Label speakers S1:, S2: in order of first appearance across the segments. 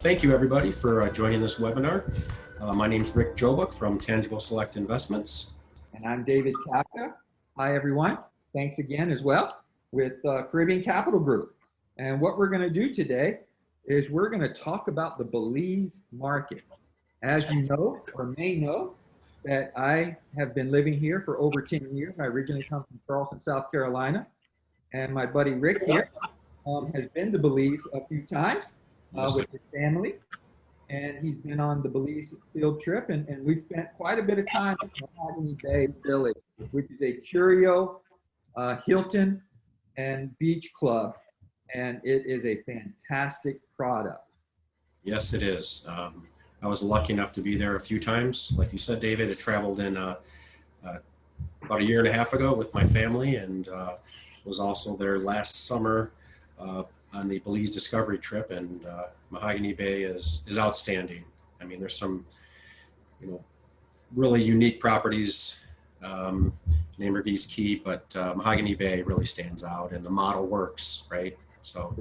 S1: Thank you, everybody, for joining this webinar. My name is Rick Dziobak from Tangible Select Investments.
S2: And I'm David Kafka. Hi, everyone. Thanks again as well with Caribbean Capital Group. And what we're going to do today is we're going to talk about the Belize market. As you know, or may know, that I have been living here for over 10 years. I originally come from Charleston, South Carolina. And my buddy Rick here has been to Belize a few times with his family. And he's been on the Belize field trip. And we've spent quite a bit of time at Mahogany Bay Village, which is a curio, Hilton, and beach club. And it is a fantastic product.
S1: Yes, it is. I was lucky enough to be there a few times. Like you said, David, I traveled in about a year and a half ago with my family, and was also there last summer on the Belize Discovery trip. And Mahogany Bay is outstanding. I mean, there's some, really unique properties in Ambergris Caye, but Mahogany Bay really stands out, and the model works, right? So,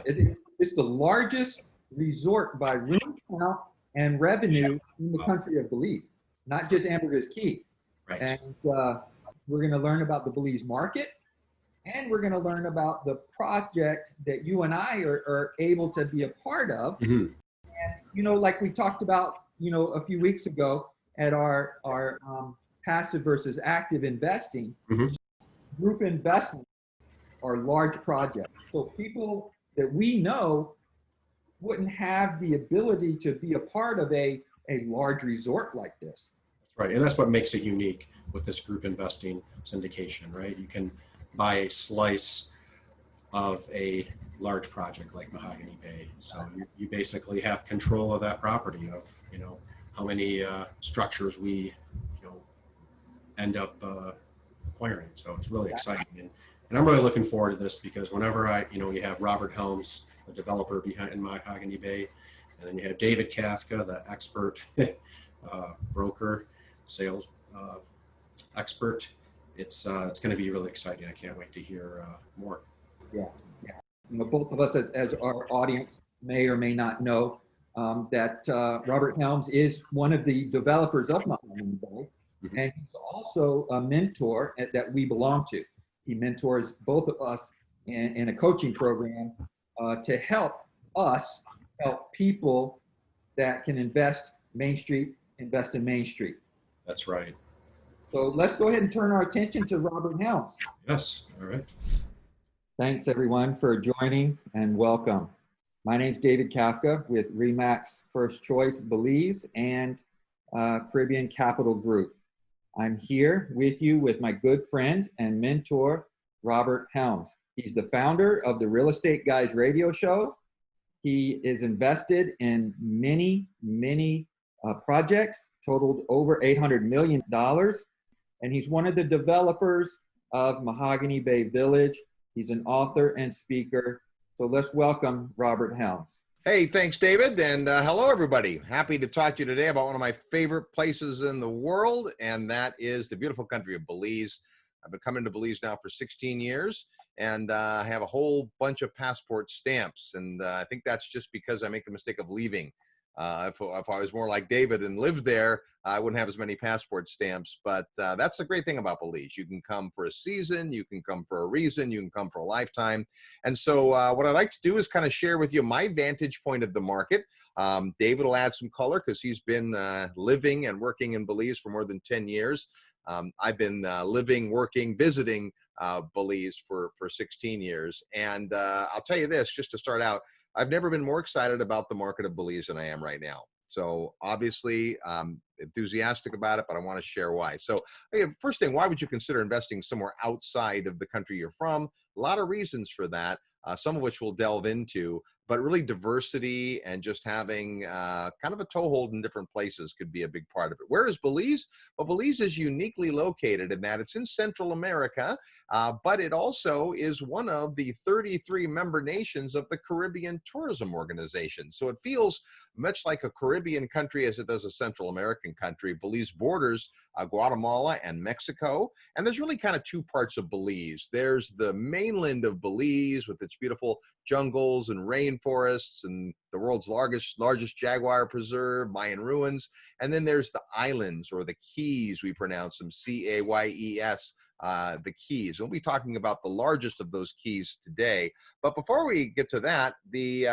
S2: it's the largest resort by room count and revenue in the country of Belize, not just Ambergris Caye.
S1: Right.
S2: And we're going to learn about the Belize market, and we're going to learn about the project that you and I are able to be a part of.
S1: Mm-hmm.
S2: And like we talked about, a few weeks ago at our passive versus active investing,
S1: mm-hmm.
S2: group investments are large projects. So people that we know wouldn't have the ability to be a part of a large resort like this.
S1: That's right. And that's what makes it unique with this group investing syndication, right? You can buy a slice of a large project like Mahogany Bay. So you basically have control of that property, of, how many structures we, end up acquiring. So it's really exciting. And I'm really looking forward to this, because whenever you have Robert Helms, the developer behind Mahogany Bay, and then you have David Kafka, the expert broker, sales expert. It's going to be really exciting. I can't wait to hear more.
S2: Yeah. Both of us, as our audience may or may not know, that Robert Helms is one of the developers of Mahogany Bay, mm-hmm. and he's also a mentor that we belong to. He mentors both of us in a coaching program to help us help people that can invest in Main Street.
S1: That's right.
S2: So let's go ahead and turn our attention to Robert Helms.
S1: Yes, all right.
S2: Thanks everyone for joining, and welcome. My name's David Kafka with Remax First Choice Belize and Caribbean Capital Group. I'm here with you with my good friend and mentor, Robert Helms. He's the founder of the Real Estate Guys radio show. He is invested in many projects, totaled over $800 million. And he's one of the developers of Mahogany Bay Village. He's an author and speaker. So let's welcome Robert Helms.
S3: Hey, thanks, David. And hello, everybody. Happy to talk to you today about one of my favorite places in the world, and that is the beautiful country of Belize. I've been coming to Belize now for 16 years, and I have a whole bunch of passport stamps. And I think that's just because I make the mistake of leaving. If I was more like David and lived there, I wouldn't have as many passport stamps. But that's the great thing about Belize. You can come for a season, you can come for a reason, you can come for a lifetime. And so what I'd like to do is kind of share with you my vantage point of the market. David will add some color because he's been living and working in Belize for more than 10 years. I've been living, working, visiting Belize for 16 years. And I'll tell you this, just to start out, I've never been more excited about the market of Belize than I am right now. So obviously I'm enthusiastic about it, but I want to share why. So first thing, why would you consider investing somewhere outside of the country you're from? A lot of reasons for that, some of which we'll delve into, but really diversity and just having kind of a toehold in different places could be a big part of it. Where is Belize? Well, Belize is uniquely located in that it's in Central America, but it also is one of the 33 member nations of the Caribbean Tourism Organization. So it feels much like a Caribbean country as it does a Central American American country. Belize borders Guatemala and Mexico. And there's really kind of two parts of Belize. There's the mainland of Belize with its beautiful jungles and rainforests and the world's largest jaguar preserve, Mayan ruins. And then there's the islands, or the Keys, we pronounce them, C-A-Y-E-S, the Keys. We'll be talking about the largest of those keys today. But before we get to that, the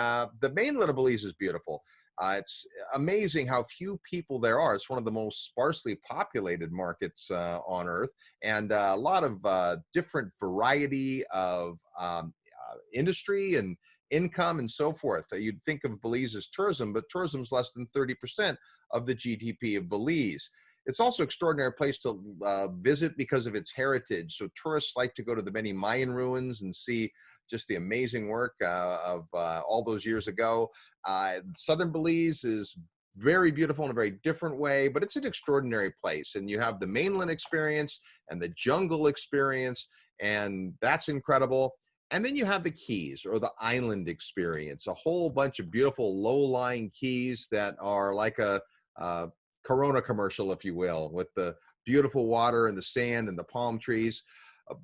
S3: mainland of Belize is beautiful. It's amazing how few people there are. It's one of the most sparsely populated markets on Earth, and a lot of different variety of industry and income and so forth. You'd think of Belize as tourism, but tourism is less than 30% of the GDP of Belize. It's also an extraordinary place to visit because of its heritage. So tourists like to go to the many Mayan ruins and see just the amazing work of all those years ago. Southern Belize is very beautiful in a very different way, but it's an extraordinary place. And you have the mainland experience and the jungle experience, and that's incredible. And then you have the Keys, or the island experience, a whole bunch of beautiful low-lying keys that are like a Corona commercial, if you will, with the beautiful water and the sand and the palm trees.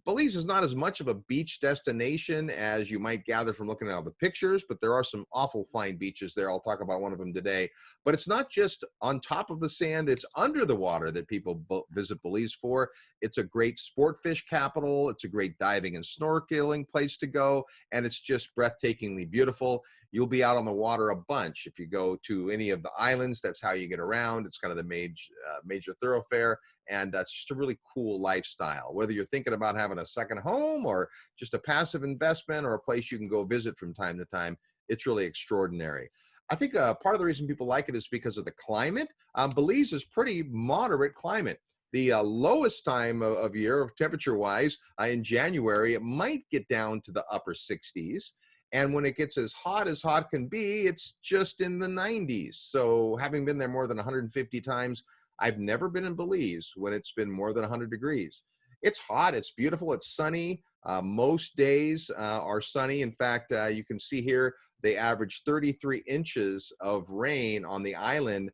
S3: Belize is not as much of a beach destination as you might gather from looking at all the pictures, but there are some awful fine beaches there. I'll talk about one of them today. But it's not just on top of the sand, it's under the water that people visit Belize for. It's a great sport fish capital. It's a great diving and snorkeling place to go, and it's just breathtakingly beautiful. You'll be out on the water a bunch. If you go to any of the islands, that's how you get around. It's kind of the major thoroughfare, and that's just a really cool lifestyle. Whether you're thinking about having a second home or just a passive investment or a place you can go visit from time to time, it's really extraordinary. I think part of the reason people like it is because of the climate. Belize is pretty moderate climate. The lowest time of year, temperature-wise, in January, it might get down to the upper 60s. And when it gets as hot can be, it's just in the 90s. So having been there more than 150 times, I've never been in Belize when it's been more than 100 degrees. It's hot, it's beautiful, it's sunny. Most days are sunny. In fact, you can see here, they average 33 inches of rain on the island,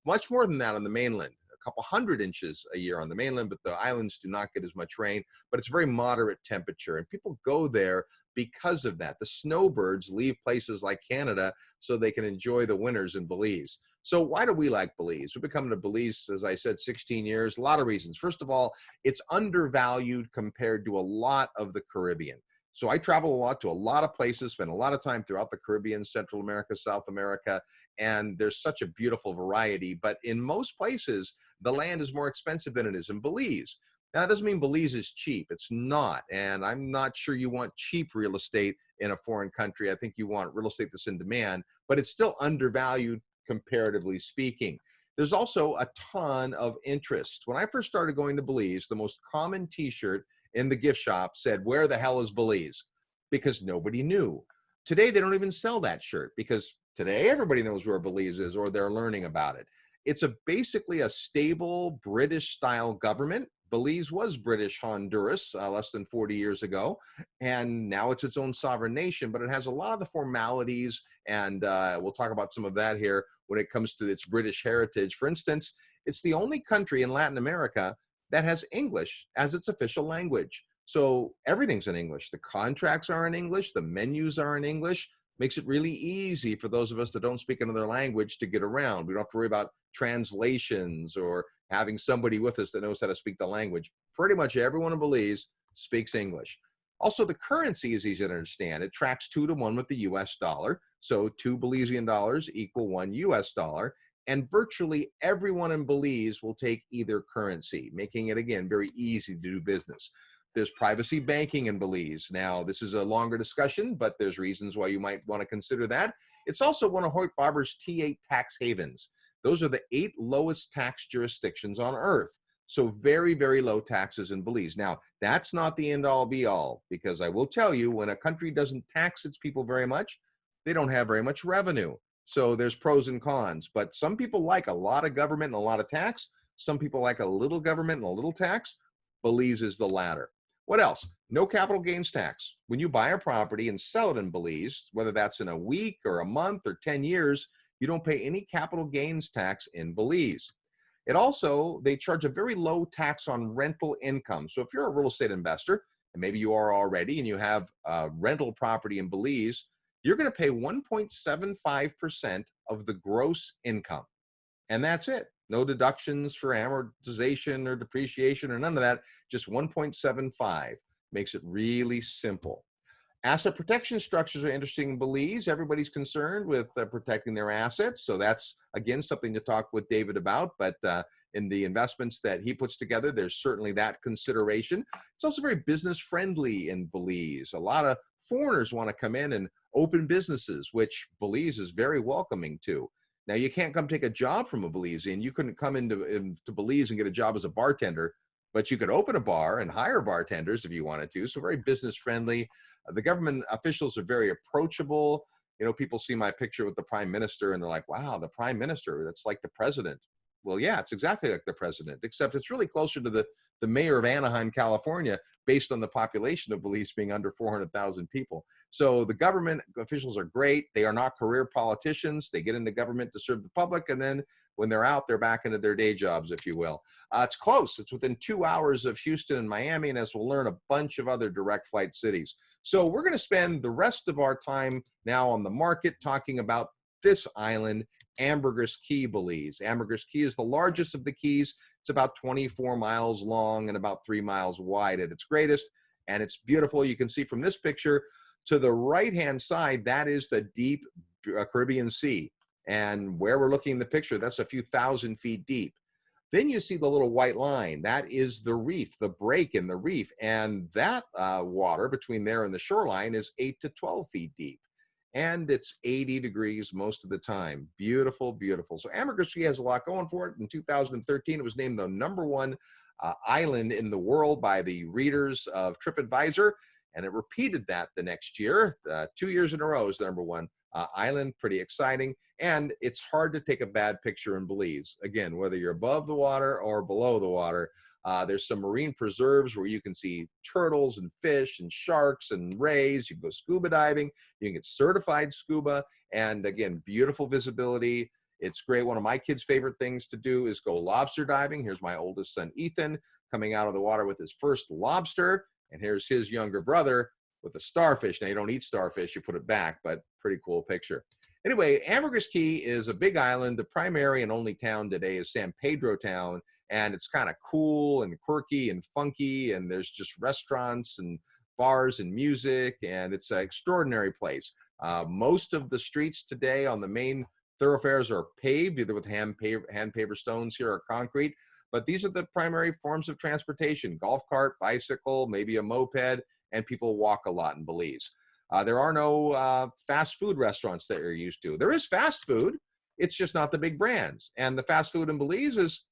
S3: much more than that on the mainland. A couple hundred inches a year on the mainland, but the islands do not get as much rain, but it's very moderate temperature, and people go there because of that. The snowbirds leave places like Canada so they can enjoy the winters in Belize. So why do we like Belize? We've been coming to Belize, as I said, 16 years. A lot of reasons. First of all, it's undervalued compared to a lot of the Caribbean. So I travel a lot to a lot of places, spend a lot of time throughout the Caribbean, Central America, South America, and there's such a beautiful variety. But in most places, the land is more expensive than it is in Belize. Now, that doesn't mean Belize is cheap. It's not. And I'm not sure you want cheap real estate in a foreign country. I think you want real estate that's in demand, but it's still undervalued comparatively speaking. There's also a ton of interest. When I first started going to Belize, the most common t-shirt in the gift shop said, "Where the hell is Belize?" Because nobody knew. Today, they don't even sell that shirt because today everybody knows where Belize is, or they're learning about it. It's basically a stable British-style government. Belize was British Honduras less than 40 years ago, and now it's its own sovereign nation, but it has a lot of the formalities, and we'll talk about some of that here when it comes to its British heritage. For instance, it's the only country in Latin America that has English as its official language. So everything's in English. The contracts are in English, the menus are in English. Makes it really easy for those of us that don't speak another language to get around. We don't have to worry about translations or having somebody with us that knows how to speak the language. Pretty much everyone in Belize speaks English. Also, the currency is easy to understand. It tracks 2 to 1 with the US dollar. So 2 Belizean dollars equal 1 US dollar. And virtually everyone in Belize will take either currency, making it, again, very easy to do business. There's privacy banking in Belize. Now, this is a longer discussion, but there's reasons why you might want to consider that. It's also one of Hoyt Barber's T8 tax havens. Those are the 8 lowest tax jurisdictions on Earth. So very, very low taxes in Belize. Now, that's not the end-all be-all, because I will tell you, when a country doesn't tax its people very much, they don't have very much revenue. So there's pros and cons. But some people like a lot of government and a lot of tax. Some people like a little government and a little tax. Belize is the latter. What else? No capital gains tax. When you buy a property and sell it in Belize, whether that's in a week or a month or 10 years, you don't pay any capital gains tax in Belize. It also, they charge a very low tax on rental income. So if you're a real estate investor, and maybe you are already, and you have rental property in Belize, you're going to pay 1.75% of the gross income. And that's it. No deductions for amortization or depreciation or none of that. Just 1.75 makes it really simple. Asset protection structures are interesting in Belize. Everybody's concerned with protecting their assets. So that's, again, something to talk with David about. But in the investments that he puts together, there's certainly that consideration. It's also very business friendly in Belize. A lot of foreigners want to come in and open businesses, which Belize is very welcoming to. Now, you can't come take a job from a Belizean. You couldn't come into Belize and get a job as a bartender, but you could open a bar and hire bartenders if you wanted to. So very business friendly. The government officials are very approachable. You know, people see my picture with the prime minister and they're like, wow, the prime minister, that's like the president. Well, yeah, it's exactly like the president, except it's really closer to the mayor of Anaheim, California, based on the population of Belize being under 400,000 people. So the government officials are great. They are not career politicians. They get into government to serve the public, and then when they're out, they're back into their day jobs, if you will. It's close. It's within 2 hours of Houston and Miami, and as we'll learn, a bunch of other direct flight cities. So we're going to spend the rest of our time now on the market talking about this island, Ambergris Caye, Belize. Ambergris Caye is the largest of the keys. It's about 24 miles long and about 3 miles wide at its greatest, and it's beautiful. You can see from this picture to the right-hand side, that is the deep Caribbean Sea. And where we're looking in the picture, that's a few thousand feet deep. Then you see the little white line. That is the reef, the break in the reef. And that water between there and the shoreline is 8 to 12 feet deep. And it's 80 degrees most of the time. Beautiful, beautiful. So Ambergris Caye has a lot going for it. In 2013, it was named the #1 island in the world by the readers of TripAdvisor. And it repeated that the next year. 2 years in a row is the #1 island. Pretty exciting. And it's hard to take a bad picture in Belize. Again, whether you're above the water or below the water, there's some marine preserves where you can see turtles and fish and sharks and rays. You can go scuba diving. You can get certified scuba. And again, beautiful visibility. It's great. One of my kids' favorite things to do is go lobster diving. Here's my oldest son, Ethan, coming out of the water with his first lobster. And here's his younger brother with a starfish. Now, you don't eat starfish, you put it back, but pretty cool picture. Anyway, Ambergris Caye is a big island. The primary and only town today is San Pedro town, and it's kind of cool and quirky and funky, and there's just restaurants and bars and music, and it's an extraordinary place. Most of the streets today on the main thoroughfares are paved, either with hand paver stones here or concrete, but these are the primary forms of transportation: golf cart, bicycle, maybe a moped, and people walk a lot in Belize. There are no fast food restaurants that you're used to. There is fast food. It's just not the big brands. And the fast food in Belize is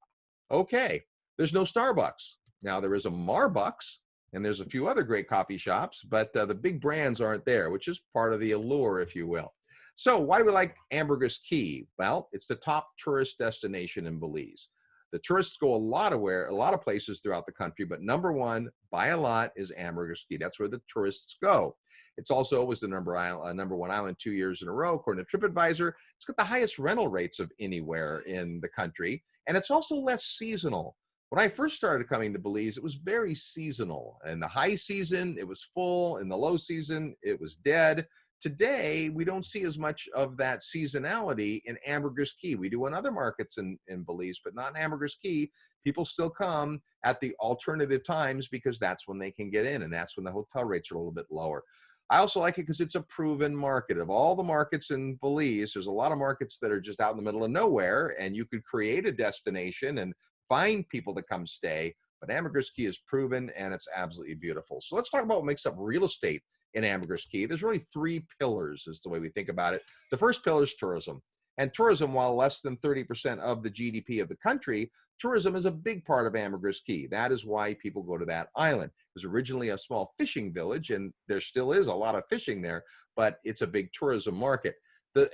S3: okay. There's no Starbucks. Now, there is a Marbucks, and there's a few other great coffee shops, but the big brands aren't there, which is part of the allure, if you will. So why do we like Ambergris Caye? Well, it's the top tourist destination in Belize. The tourists go a lot of places throughout the country, but #1 by a lot is Ambergris Caye. That's where the tourists go. It's also was the #1 island 2 years in a row, according to TripAdvisor. It's got the highest rental rates of anywhere in the country, and it's also less seasonal. When I first started coming to Belize, it was very seasonal. In the high season, it was full. In the low season, it was dead. Today, we don't see as much of that seasonality in Ambergris Caye. We do in other markets in Belize, but not in Ambergris Caye. People still come at the alternative times because that's when they can get in, and that's when the hotel rates are a little bit lower. I also like it because it's a proven market. Of all the markets in Belize, there's a lot of markets that are just out in the middle of nowhere, and you could create a destination and find people to come stay. But Ambergris Caye is proven, and it's absolutely beautiful. So let's talk about what makes up real estate in Ambergris Caye. There's really 3 pillars is the way we think about it. The first pillar is tourism. And tourism, while less than 30% of the GDP of the country, tourism is a big part of Ambergris Caye. That is why people go to that island. It was originally a small fishing village, and there still is a lot of fishing there, but it's a big tourism market.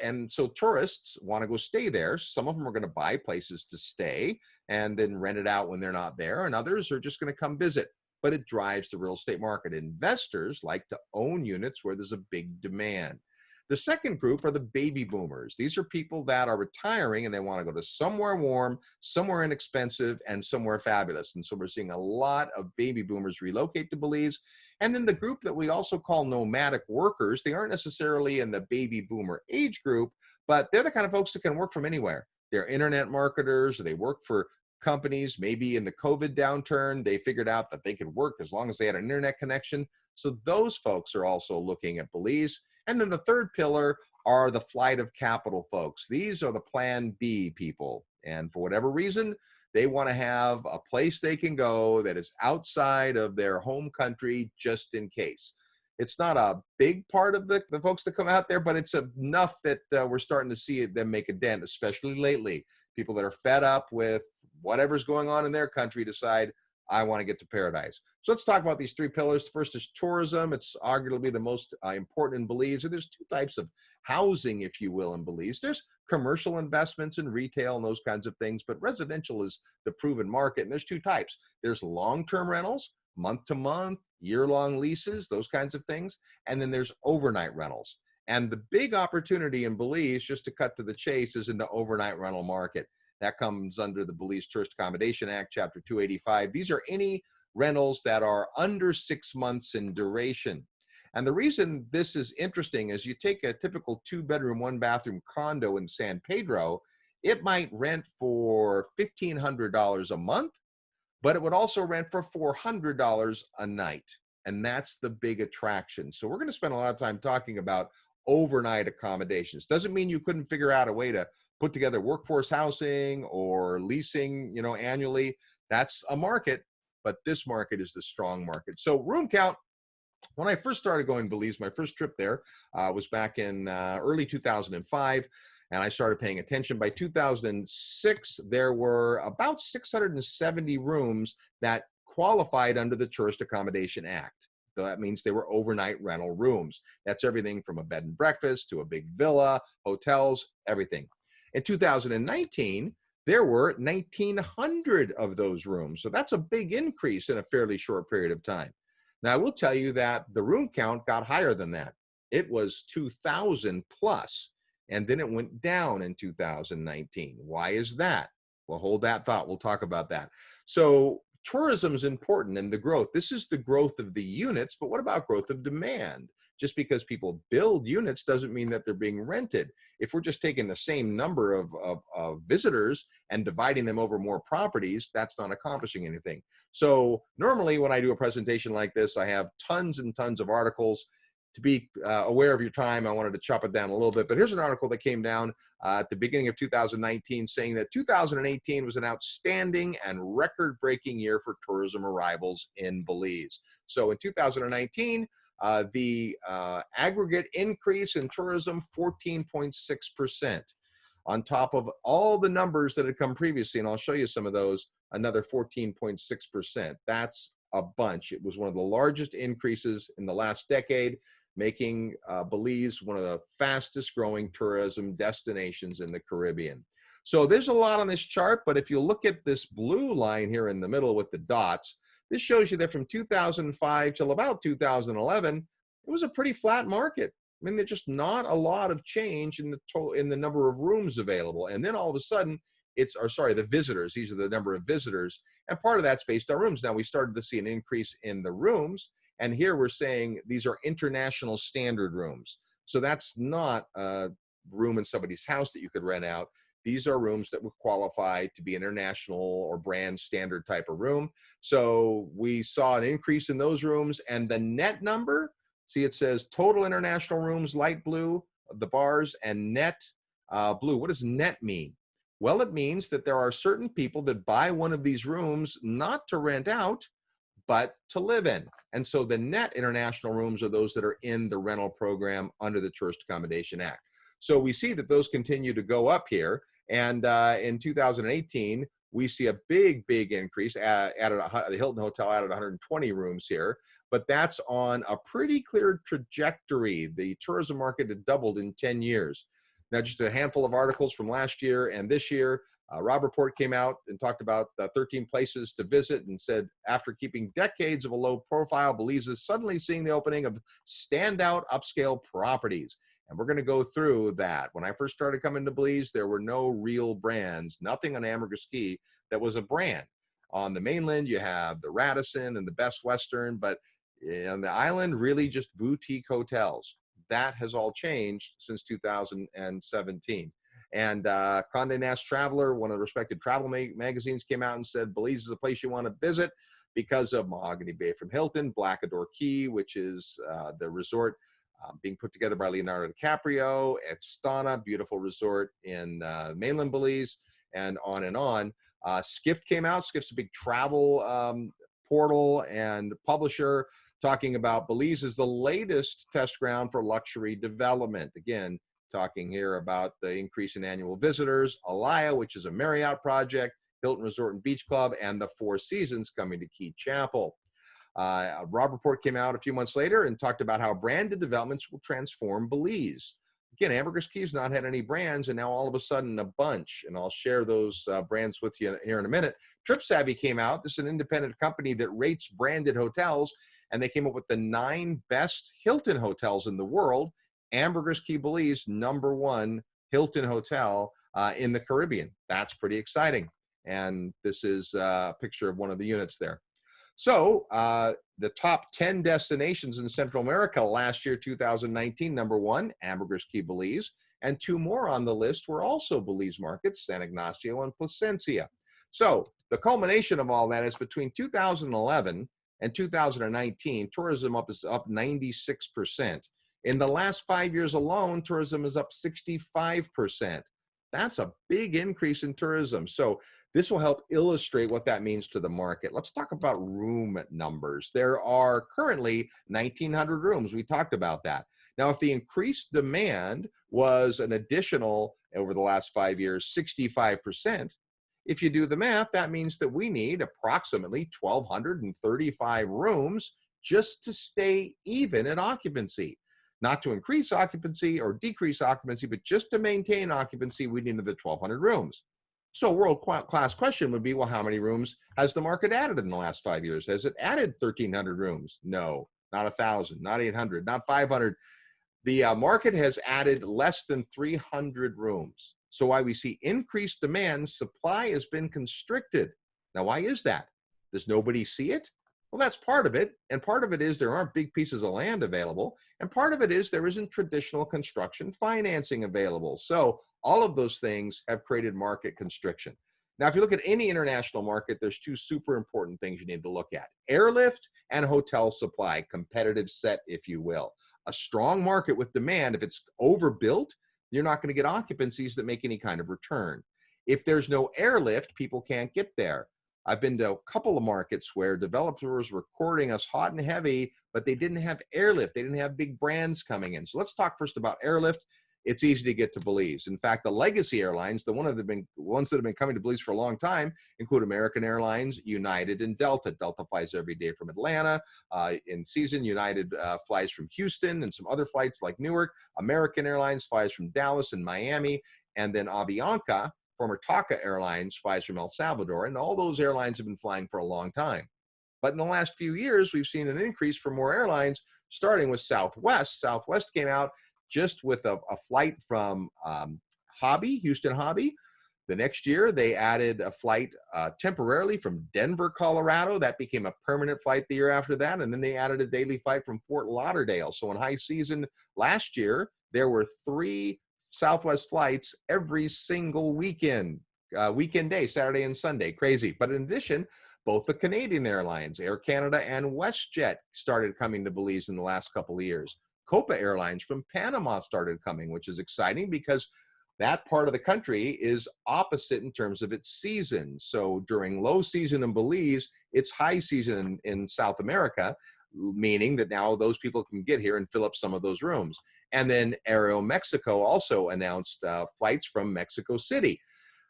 S3: And so tourists want to go stay there. Some of them are going to buy places to stay and then rent it out when they're not there, and others are just going to come visit. But it drives the real estate market. Investors like to own units where there's a big demand. The second group are the baby boomers. These are people that are retiring and they want to go to somewhere warm, somewhere inexpensive, and somewhere fabulous. And so we're seeing a lot of baby boomers relocate to Belize. And then the group that we also call nomadic workers, they aren't necessarily in the baby boomer age group, but they're the kind of folks that can work from anywhere. They're internet marketers, or they work for companies. Maybe in the COVID downturn, they figured out that they could work as long as they had an internet connection. So those folks are also looking at Belize. And then the third pillar are the flight of capital folks. These are the plan B people. And for whatever reason, they want to have a place they can go that is outside of their home country just in case. It's not a big part of the folks that come out there, but it's enough that we're starting to see them make a dent, especially lately. People that are fed up with whatever's going on in their country decide, I want to get to paradise. So let's talk about these three pillars. First is tourism. It's arguably the most important in Belize. So there's two types of housing, if you will, in Belize. There's commercial investments in retail and those kinds of things, but residential is the proven market. And there's two types. There's long-term rentals, month-to-month, year-long leases, those kinds of things. And then there's overnight rentals. And the big opportunity in Belize, just to cut to the chase, is in the overnight rental market. That comes under the Belize Tourist Accommodation Act, Chapter 285. These are any rentals that are under 6 months in duration. And the reason this is interesting is you take a typical 2-bedroom, 1-bathroom condo in San Pedro, it might rent for $1,500 a month, but it would also rent for $400 a night. And that's the big attraction. So we're going to spend a lot of time talking about overnight accommodations. Doesn't mean you couldn't figure out a way to put together workforce housing or leasing, annually. That's a market, but this market is the strong market. So room count, when I first started going to Belize, my first trip there was back in early 2005, and I started paying attention. By 2006, there were about 670 rooms that qualified under the Tourist Accommodation Act. So that means they were overnight rental rooms. That's everything from a bed and breakfast to a big villa, hotels, everything. In 2019, there were 1,900 of those rooms. So that's a big increase in a fairly short period of time. Now, I will tell you that the room count got higher than that. It was 2,000 plus, and then it went down in 2019. Why is that? Well, hold that thought. We'll talk about that. So tourism is important in the growth. This is the growth of the units, but what about growth of demand? Just because people build units doesn't mean that they're being rented. If we're just taking the same number of visitors and dividing them over more properties, that's not accomplishing anything. So normally when I do a presentation like this, I have tons and tons of articles. To be aware of your time, I wanted to chop it down a little bit, but here's an article that came down at the beginning of 2019 saying that 2018 was an outstanding and record-breaking year for tourism arrivals in Belize. So in 2019, the aggregate increase in tourism, 14.6%. On top of all the numbers that had come previously, and I'll show you some of those, another 14.6%. That's a bunch. It was one of the largest increases in the last decade, making Belize one of the fastest growing tourism destinations in the Caribbean. So there's a lot on this chart, but if you look at this blue line here in the middle with the dots, this shows you that from 2005 till about 2011, it was a pretty flat market. I mean, there's just not a lot of change in the number of rooms available. And then all of a sudden, the visitors, these are the number of visitors, and part of that's based on rooms. Now we started to see an increase in the rooms, and here we're saying these are international standard rooms. So that's not a room in somebody's house that you could rent out. These are rooms that would qualify to be international or brand standard type of room. So we saw an increase in those rooms, and the net number, see it says total international rooms, light blue, the bars, and net blue. What does net mean? Well, it means that there are certain people that buy one of these rooms not to rent out, but to live in. And so the net international rooms are those that are in the rental program under the Tourist Accommodation Act. So we see that those continue to go up here. And in 2018, we see a big increase. The Hilton Hotel added 120 rooms here, but that's on a pretty clear trajectory. The tourism market had doubled in 10 years. Now, just a handful of articles from last year and this year. Rob Report came out and talked about 13 places to visit and said, after keeping decades of a low profile, Belize is suddenly seeing the opening of standout upscale properties. And we're going to go through that. When I first started coming to Belize, there were no real brands, nothing on Ambergris Caye that was a brand. On the mainland, you have the Radisson and the Best Western, but on the island, really just boutique hotels. That has all changed since 2017. And Condé Nast Traveler, one of the respected travel magazines, came out and said Belize is a place you want to visit because of Mahogany Bay from Hilton, Blackador Caye, which is the resort being put together by Leonardo DiCaprio, Estana, beautiful resort in mainland Belize, and on and on. Skift came out. Skift's a big travel portal and publisher, talking about Belize is the latest test ground for luxury development. Again, talking here about the increase in annual visitors, Alaya, which is a Marriott project, Hilton Resort and Beach Club, and the Four Seasons coming to Caye Chapel. A Rob report came out a few months later and talked about how branded developments will transform Belize. Again, Ambergris Caye's not had any brands, and now all of a sudden a bunch, and I'll share those brands with you here in a minute. TripSavvy came out. This is an independent company that rates branded hotels, and they came up with the 9 best Hilton hotels in the world. Ambergris Caye Belize, #1 Hilton hotel in the Caribbean. That's pretty exciting. And this is a picture of one of the units there. So the top 10 destinations in Central America last year, 2019, #1, Ambergris Caye Belize, and 2 more on the list were also Belize markets, San Ignacio and Placencia. So the culmination of all that is between 2011 and 2019, tourism is up 96%. In the last 5 years alone, tourism is up 65%. That's a big increase in tourism. So this will help illustrate what that means to the market. Let's talk about room numbers. There are currently 1,900 rooms. We talked about that. Now, if the increased demand was an additional, over the last 5 years, 65%, if you do the math, that means that we need approximately 1,235 rooms just to stay even at occupancy. Not to increase occupancy or decrease occupancy, but just to maintain occupancy, we need another 1,200 rooms. So a world-class question would be, well, how many rooms has the market added in the last 5 years? Has it added 1,300 rooms? No, not 1,000, not 800, not 500. The market has added less than 300 rooms. So why we see increased demand, supply has been constricted. Now, why is that? Does nobody see it? Well, that's part of it. And part of it is there aren't big pieces of land available. And part of it is there isn't traditional construction financing available. So all of those things have created market constriction. Now, if you look at any international market, there's 2 super important things you need to look at: airlift and hotel supply, competitive set, if you will. A strong market with demand, if it's overbuilt, you're not going to get occupancies that make any kind of return. If there's no airlift, people can't get there. I've been to a couple of markets where developers were courting us hot and heavy, but they didn't have airlift. They didn't have big brands coming in. So let's talk first about airlift. It's easy to get to Belize. In fact, the legacy airlines, the ones that have been coming to Belize for a long time, include American Airlines, United, and Delta. Delta flies every day from Atlanta. In season, United flies from Houston and some other flights like Newark. American Airlines flies from Dallas and Miami. And then Avianca, former TACA Airlines, flies from El Salvador, and all those airlines have been flying for a long time. But in the last few years, we've seen an increase for more airlines, starting with Southwest. Southwest came out just with a flight from Hobby, Houston Hobby. The next year, they added a flight temporarily from Denver, Colorado. That became a permanent flight the year after that, and then they added a daily flight from Fort Lauderdale. So in high season last year, there were 3 Southwest flights every single weekend day, Saturday and Sunday. Crazy. But in addition, both the Canadian Airlines, Air Canada and WestJet, started coming to Belize in the last couple of years. Copa Airlines from Panama started coming, which is exciting because that part of the country is opposite in terms of its season. So during low season in Belize, it's high season in South America, meaning that now those people can get here and fill up some of those rooms. And then Aeromexico also announced flights from Mexico City.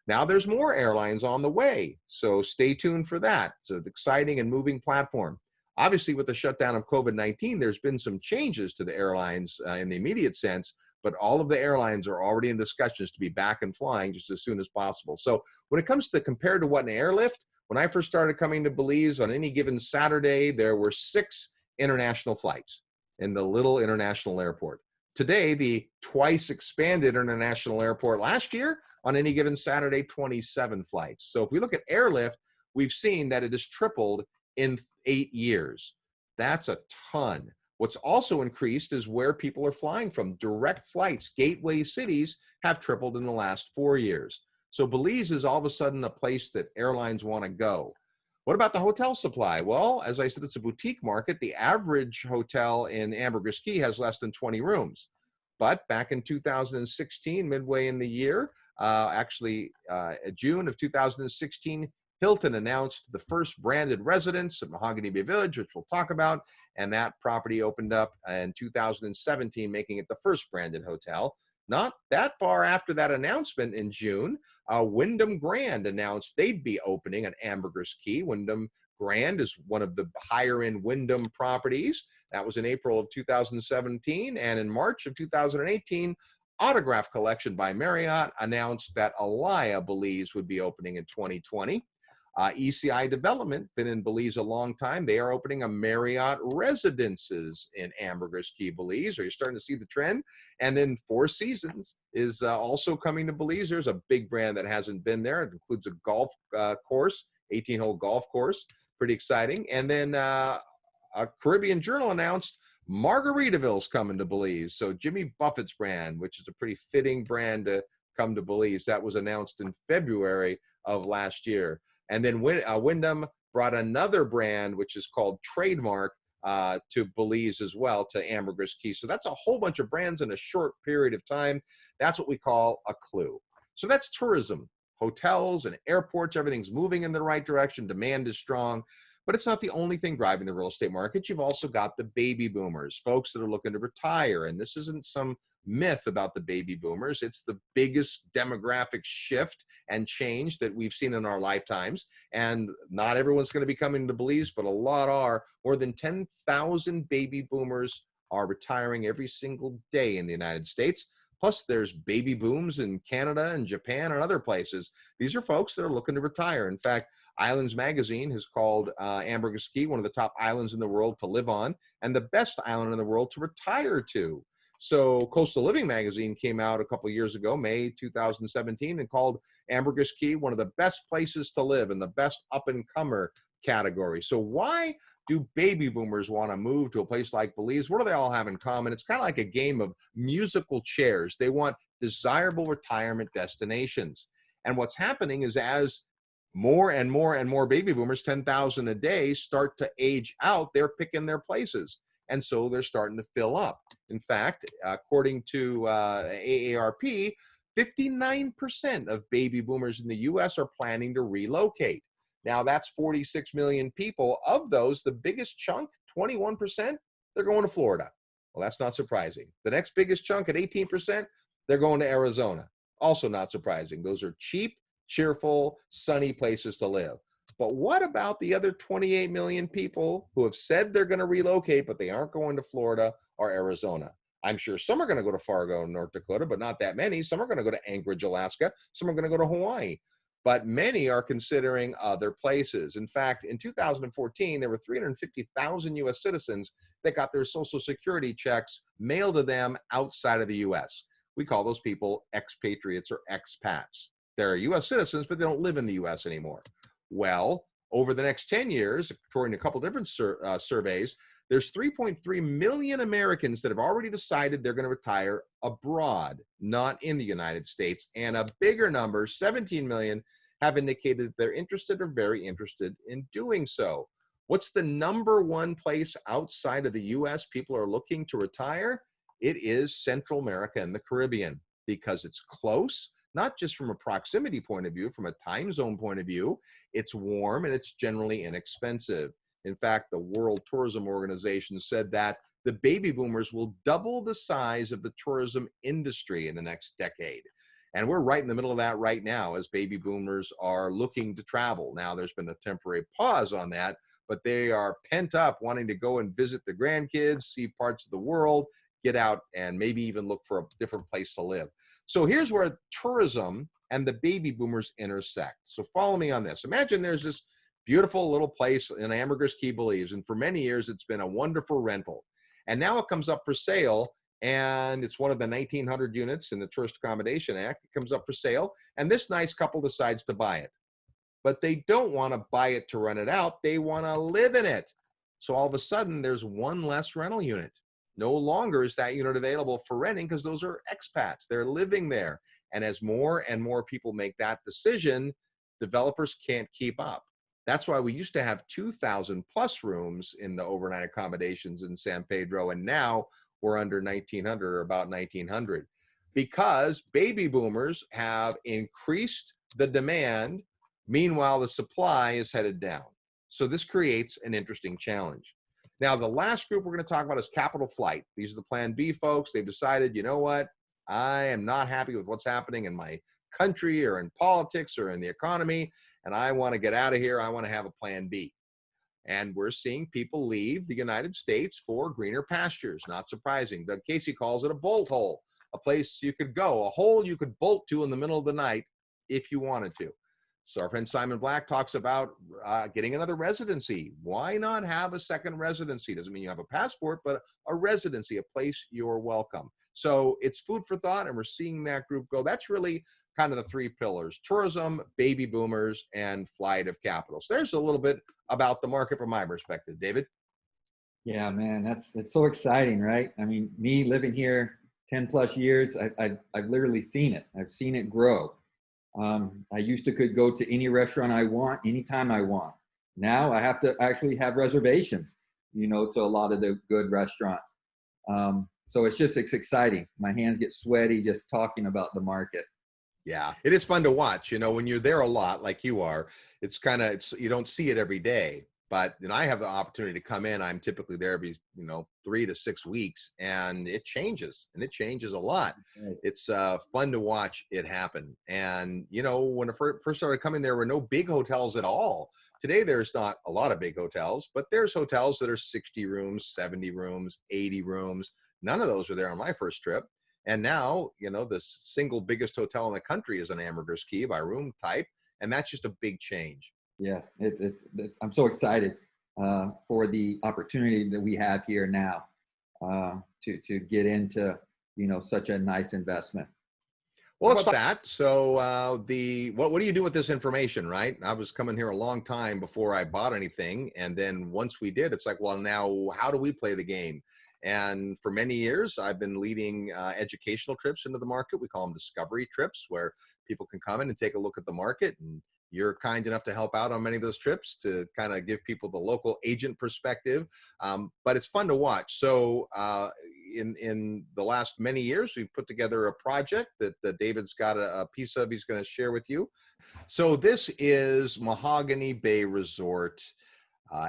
S3: Now there's more airlines on the way, so stay tuned for that. So it's an exciting and moving platform. Obviously, with the shutdown of COVID-19, there's been some changes to the airlines in the immediate sense, but all of the airlines are already in discussions to be back and flying just as soon as possible. So when it comes to compared to what an airlift, when I first started coming to Belize, on any given Saturday, there were 6 international flights in the little international airport. Today, the twice expanded international airport last year, on any given Saturday, 27 flights. So if we look at airlift, we've seen that it has tripled in 8 years. That's a ton. What's also increased is where people are flying from. Direct flights, gateway cities, have tripled in the last 4 years. So Belize is all of a sudden a place that airlines want to go. What about the hotel supply? Well, as I said, it's a boutique market. The average hotel in Ambergris Caye has less than 20 rooms. But back in 2016, midway in the year, June of 2016, Hilton announced the first branded residence at Mahogany Bay Village, which we'll talk about, and that property opened up in 2017, making it the first branded hotel. Not that far after that announcement in June, Wyndham Grand announced they'd be opening at Ambergris Caye. Wyndham Grand is one of the higher-end Wyndham properties. That was in April of 2017, and in March of 2018, Autograph Collection by Marriott announced that Alaya Belize would be opening in 2020. ECI Development, been in Belize a long time. They are opening a Marriott Residences in Ambergris Caye, Belize. Are you starting to see the trend? And then Four Seasons is also coming to Belize. There's a big brand that hasn't been there. It includes a golf course, 18-hole golf course. Pretty exciting. And then a Caribbean Journal announced Margaritaville's coming to Belize. So Jimmy Buffett's brand, which is a pretty fitting brand to come to Belize, that was announced in February of last year. And then Wyndham brought another brand, which is called Trademark, to Belize as well, to Ambergris Caye. So that's a whole bunch of brands in a short period of time. That's what we call a clue. So that's tourism. Hotels and airports, everything's moving in the right direction. Demand is strong. But it's not the only thing driving the real estate market. You've also got the baby boomers, folks that are looking to retire. And this isn't some myth about the baby boomers. It's the biggest demographic shift and change that we've seen in our lifetimes. And not everyone's going to be coming to Belize, but a lot are. More than 10,000 baby boomers are retiring every single day in the United States. Plus, there's baby booms in Canada and Japan and other places. These are folks that are looking to retire. In fact, Islands Magazine has called Ambergris Caye one of the top islands in the world to live on and the best island in the world to retire to. So Coastal Living Magazine came out a couple of years ago, May 2017, and called Ambergris Caye one of the best places to live in the best up-and-comer category. So why do baby boomers want to move to a place like Belize? What do they all have in common? It's kind of like a game of musical chairs. They want desirable retirement destinations. And what's happening is as more and more and more baby boomers, 10,000 a day, start to age out, they're picking their places. And so they're starting to fill up. In fact, according to AARP, 59% of baby boomers in the U.S. are planning to relocate. Now, that's 46 million people. Of those, the biggest chunk, 21%, they're going to Florida. Well, that's not surprising. The next biggest chunk at 18%, they're going to Arizona. Also not surprising. Those are cheap, cheerful, sunny places to live. But what about the other 28 million people who have said they're going to relocate, but they aren't going to Florida or Arizona? I'm sure some are going to go to Fargo, North Dakota, but not that many. Some are going to go to Anchorage, Alaska. Some are going to go to Hawaii. But many are considering other places. In fact, in 2014, there were 350,000 U.S. citizens that got their Social Security checks mailed to them outside of the U.S. We call those people expatriates or expats. They're U.S. citizens, but they don't live in the U.S. anymore. Well, over the next 10 years, according to a couple different surveys, there's 3.3 million Americans that have already decided they're going to retire abroad, not in the United States. And a bigger number, 17 million, have indicated that they're interested or very interested in doing so. What's the number one place outside of the U.S. people are looking to retire? It is Central America and the Caribbean, because it's close. Not just from a proximity point of view, from a time zone point of view, it's warm and it's generally inexpensive. In fact, the World Tourism Organization said that the baby boomers will double the size of the tourism industry in the next decade. And we're right in the middle of that right now as baby boomers are looking to travel. Now, there's been a temporary pause on that, but they are pent up wanting to go and visit the grandkids, see parts of the world, get out and maybe even look for a different place to live. So here's where tourism and the baby boomers intersect. So follow me on this. Imagine there's this beautiful little place in Ambergris Caye, Belize, and for many years it's been a wonderful rental. And now it comes up for sale and it's one of the 1,900 units in the Tourist Accommodation Act. It comes up for sale, and this nice couple decides to buy it. But they don't want to buy it to rent it out. They want to live in it. So all of a sudden, there's one less rental unit. No longer is that unit available for renting because those are expats. They're living there. And as more and more people make that decision, developers can't keep up. That's why we used to have 2,000 plus rooms in the overnight accommodations in San Pedro, and now we're under 1,900 or about 1,900 because baby boomers have increased the demand. Meanwhile, the supply is headed down. So this creates an interesting challenge. Now, the last group we're going to talk about is Capital Flight. These are the Plan B folks. They've decided, you know what? I am not happy with what's happening in my country or in politics or in the economy, and I want to get out of here. I want to have a Plan B. And we're seeing people leave the United States for greener pastures. Not surprising. Doug Casey calls it a bolt hole, a place you could go, a hole you could bolt to in the middle of the night if you wanted to. So our friend Simon Black talks about getting another residency. Why not have a second residency? Doesn't mean you have a passport, but a residency, a place you're welcome. So it's food for thought, and we're seeing that group go. That's really kind of the three pillars: tourism, baby boomers, and flight of capital. So there's a little bit about the market from my perspective. David?
S2: Yeah, man, it's so exciting, right? I mean, me living here 10 plus years, I've literally seen it. I've seen it grow. I used to could go to any restaurant I want, anytime I want. Now I have to actually have reservations, to a lot of the good restaurants. So it's exciting. My hands get sweaty just talking about the market.
S3: Yeah, it is fun to watch. When you're there a lot, like you are, you don't see it every day. But I have the opportunity to come in. I'm typically there every 3 to 6 weeks, and it changes a lot.
S2: Right.
S3: It's fun to watch it happen. And when I first started coming, there were no big hotels at all. Today there's not a lot of big hotels, but there's hotels that are 60 rooms, 70 rooms, 80 rooms. None of those were there on my first trip. And now the single biggest hotel in the country is an Ambergris Caye by room type, and that's just a big change.
S2: Yeah, I'm so excited for the opportunity that we have here now to get into such a nice investment.
S3: Well, let's talk about that. So what do you do with this information, right? I was coming here a long time before I bought anything, and then once we did, it's like, well, now how do we play the game? And for many years, I've been leading educational trips into the market. We call them discovery trips, where people can come in and take a look at the market, and you're kind enough to help out on many of those trips to kind of give people the local agent perspective. But it's fun to watch. So in the last many years, we've put together a project that David's got a piece of, he's going to share with you. So this is Mahogany Bay Resort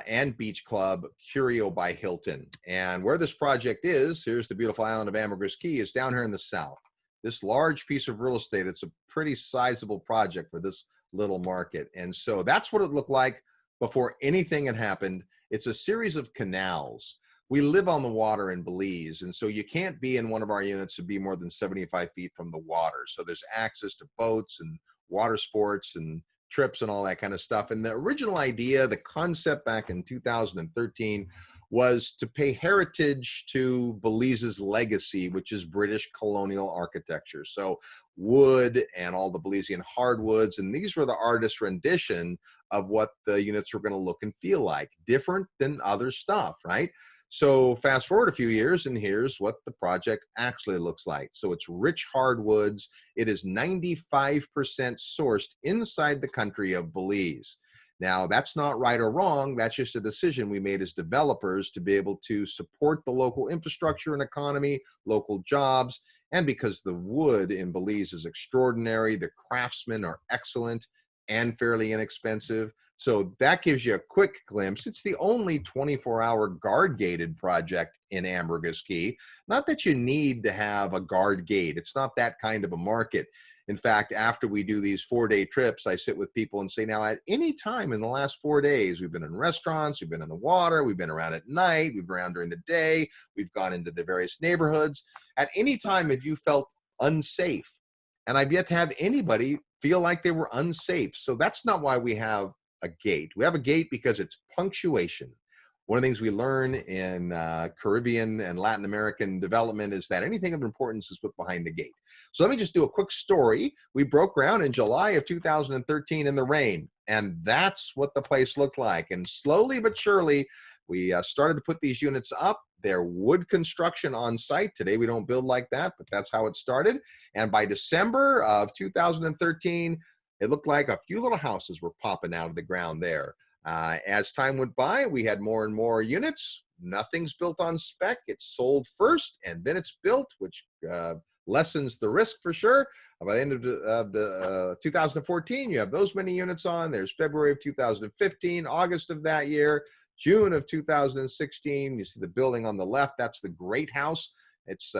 S3: and Beach Club, Curio by Hilton. And where this project is, here's the beautiful island of Ambergris Caye, is down here in the south. This large piece of real estate, it's a pretty sizable project for this little market. And so that's what it looked like before anything had happened. It's a series of canals. We live on the water in Belize, and so you can't be in one of our units to be more than 75 feet from the water. So there's access to boats and water sports and trips and all that kind of stuff. And the original idea, the concept back in 2013, was to pay heritage to Belize's legacy, which is British colonial architecture. So wood and all the Belizean hardwoods, and these were the artist's rendition of what the units were going to look and feel like, different than other stuff, right? So fast forward a few years, and here's what the project actually looks like. So it's rich hardwoods. It is 95% sourced inside the country of Belize. Now, that's not right or wrong. That's just a decision we made as developers to be able to support the local infrastructure and economy, local jobs, and because the wood in Belize is extraordinary, the craftsmen are excellent and fairly inexpensive. So that gives you a quick glimpse. It's the only 24-hour guard-gated project in Ambergris Caye. Not that you need to have a guard gate. It's not that kind of a market. In fact, after we do these 4-day trips, I sit with people and say, now, at any time in the last 4 days, we've been in restaurants, we've been in the water, we've been around at night, we've been around during the day, we've gone into the various neighborhoods. At any time, have you felt unsafe? And I've yet to have anybody feel like they were unsafe. So that's not why we have a gate. We have a gate because it's punctuation. One of the things we learn in Caribbean and Latin American development is that anything of importance is put behind the gate. So let me just do a quick story. We broke ground in July of 2013 in the rain, and that's what the place looked like. And slowly but surely, we started to put these units up. They're wood construction on site. Today, we don't build like that, but that's how it started. And by December of 2013, it looked like a few little houses were popping out of the ground there. As time went by, we had more and more units. Nothing's built on spec. It's sold first, and then it's built, which lessens the risk for sure. By the end of 2014, you have those many units on. There's February of 2015, August of that year, June of 2016. You see the building on the left. That's the Great House. It's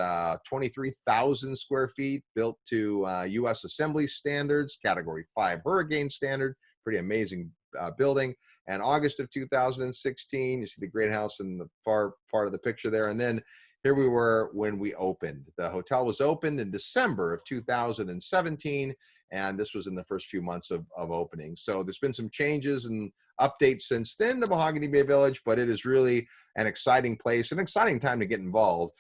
S3: 23,000 square feet, built to U.S. Assembly standards, Category 5 hurricane standard. Pretty amazing building. And August of 2016, you see the Great House in the far part of the picture there. And then here we were when we opened. The hotel was opened in December of 2017, and this was in the first few months of opening. So there's been some changes and updates since then to Mahogany Bay Village, but it is really an exciting place, an exciting time to get involved.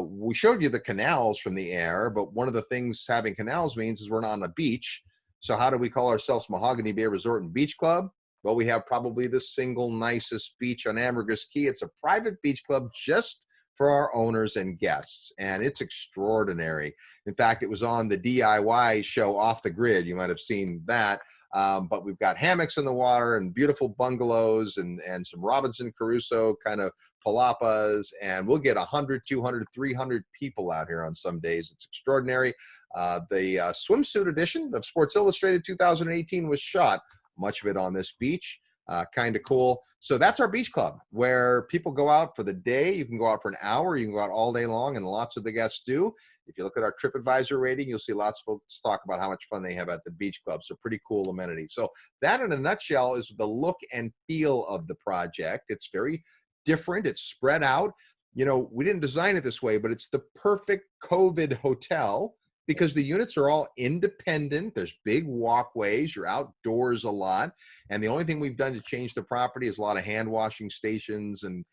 S3: We showed you the canals from the air, but one of the things having canals means is we're not on a beach. So how do we call ourselves Mahogany Bay Resort and Beach Club? Well, we have probably the single nicest beach on Ambergris Caye. It's a private beach club just for our owners and guests, and it's extraordinary. In fact, it was on the DIY show Off the Grid. You might have seen that, but we've got hammocks in the water and beautiful bungalows and some Robinson Crusoe kind of palapas, and we'll get 100, 200, 300 people out here on some days. It's extraordinary. The swimsuit edition of Sports Illustrated 2018 was shot, much of it on this beach. Kind of cool. So that's our beach club, where people go out for the day. You can go out for an hour. You can go out all day long, and lots of the guests do. If you look at our TripAdvisor rating, you'll see lots of folks talk about how much fun they have at the beach club. So pretty cool amenities. So that, in a nutshell, is the look and feel of the project. It's very different. It's spread out. You know, we didn't design it this way, but it's the perfect COVID hotel, because the units are all independent. There's big walkways. You're outdoors a lot. And the only thing we've done to change the property is a lot of hand washing stations and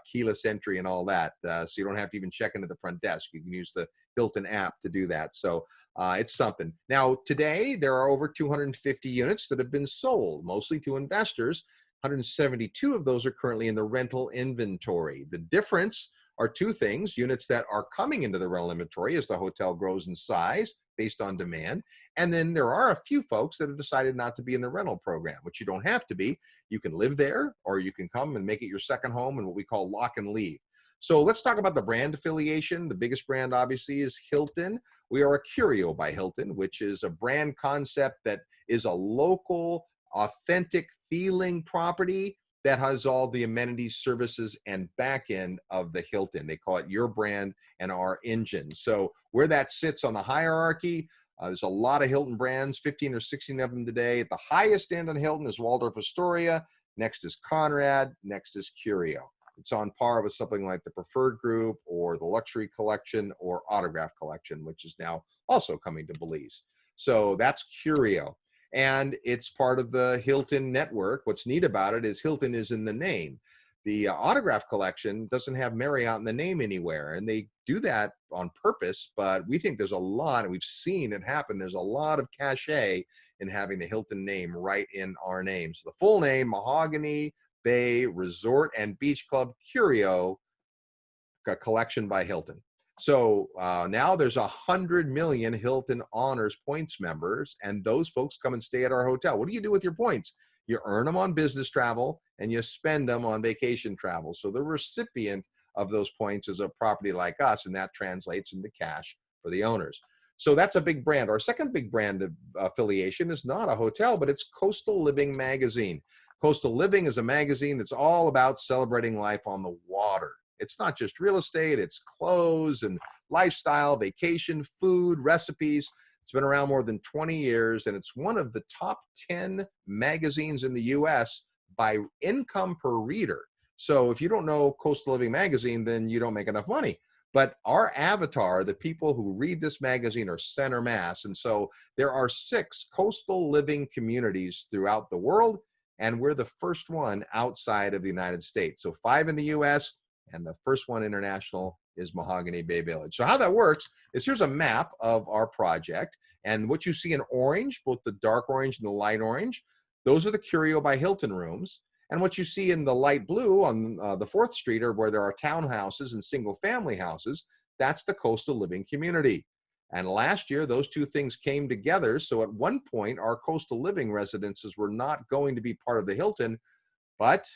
S3: keyless entry and all that. So you don't have to even check into the front desk. You can use the Hilton app to do that. So it's something. Now, today, there are over 250 units that have been sold, mostly to investors. 172 of those are currently in the rental inventory. The difference are two things: units that are coming into the rental inventory as the hotel grows in size based on demand. And then there are a few folks that have decided not to be in the rental program, which you don't have to be. You can live there, or you can come and make it your second home and what we call lock and leave. So let's talk about the brand affiliation. The biggest brand, obviously, is Hilton. We are a Curio by Hilton, which is a brand concept that is a local, authentic feeling property that has all the amenities, services, and back end of the Hilton. They call it your brand and our engine. So where that sits on the hierarchy, there's a lot of Hilton brands, 15 or 16 of them today. At the highest end on Hilton is Waldorf Astoria. Next is Conrad. Next is Curio. It's on par with something like the Preferred Group or the Luxury Collection or Autograph Collection, which is now also coming to Belize. So that's Curio. And it's part of the Hilton network. What's neat about it is Hilton is in the name. The Autograph Collection doesn't have Marriott in the name anywhere, and they do that on purpose, but we think there's a lot, and we've seen it happen, there's a lot of cachet in having the Hilton name right in our name. So the full name, Mahogany Bay Resort and Beach Club Curio Collection by Hilton. So now there's 100 million Hilton Honors Points members, and those folks come and stay at our hotel. What do you do with your points? You earn them on business travel, and you spend them on vacation travel. So the recipient of those points is a property like us, and that translates into cash for the owners. So that's a big brand. Our second big brand affiliation is not a hotel, but it's Coastal Living Magazine. Coastal Living is a magazine that's all about celebrating life on the water. It's not just real estate, it's clothes and lifestyle, vacation, food, recipes. It's been around more than 20 years, and it's one of the top 10 magazines in the US by income per reader. So if you don't know Coastal Living Magazine, then you don't make enough money. But our avatar, the people who read this magazine, are center mass. And so there are 6 coastal living communities throughout the world. And we're the first one outside of the United States. So 5 in the US, and the first one international is Mahogany Bay Village. So how that works is here's a map of our project. And what you see in orange, both the dark orange and the light orange, those are the Curio by Hilton rooms. And what you see in the light blue on the 4th Street, or where there are townhouses and single family houses, that's the coastal living community. And last year, those two things came together. So at one point, our coastal living residences were not going to be part of the Hilton, but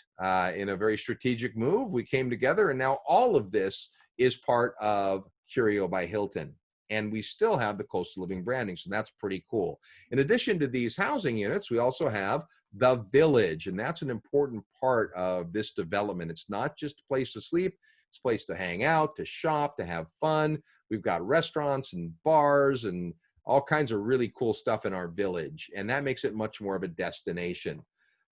S3: in a very strategic move, we came together, and now all of this is part of Curio by Hilton. And we still have the coastal living branding, so that's pretty cool. In addition to these housing units, we also have the village, and that's an important part of this development. It's not just a place to sleep, it's a place to hang out, to shop, to have fun. We've got restaurants and bars and all kinds of really cool stuff in our village, and that makes it much more of a destination.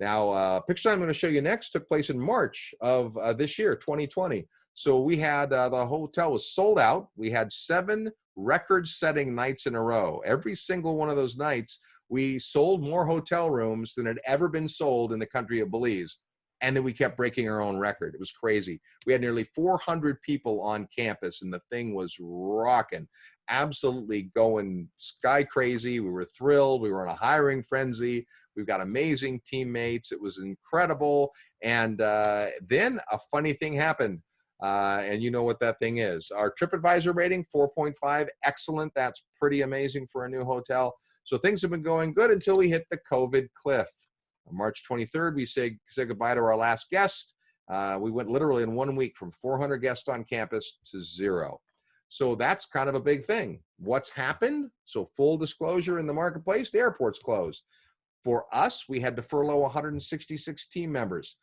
S3: Now, picture I'm going to show you next took place in March of this year, 2020. So we had, the hotel was sold out. We had 7 record-setting nights in a row. Every single one of those nights, we sold more hotel rooms than had ever been sold in the country of Belize. And then we kept breaking our own record. It was crazy. We had nearly 400 people on campus, and the thing was rocking, absolutely going sky crazy. We were thrilled. We were in a hiring frenzy. We've got amazing teammates. It was incredible. And then a funny thing happened. And you know what that thing is. Our TripAdvisor rating, 4.5, excellent. That's pretty amazing for a new hotel. So things have been going good until we hit the COVID cliff. On March 23rd, we say goodbye to our last guest. We went literally in 1 week from 400 guests on campus to 0. So that's kind of a big thing. What's happened? So full disclosure in the marketplace, the airport's closed. For us, we had to furlough 166 team members.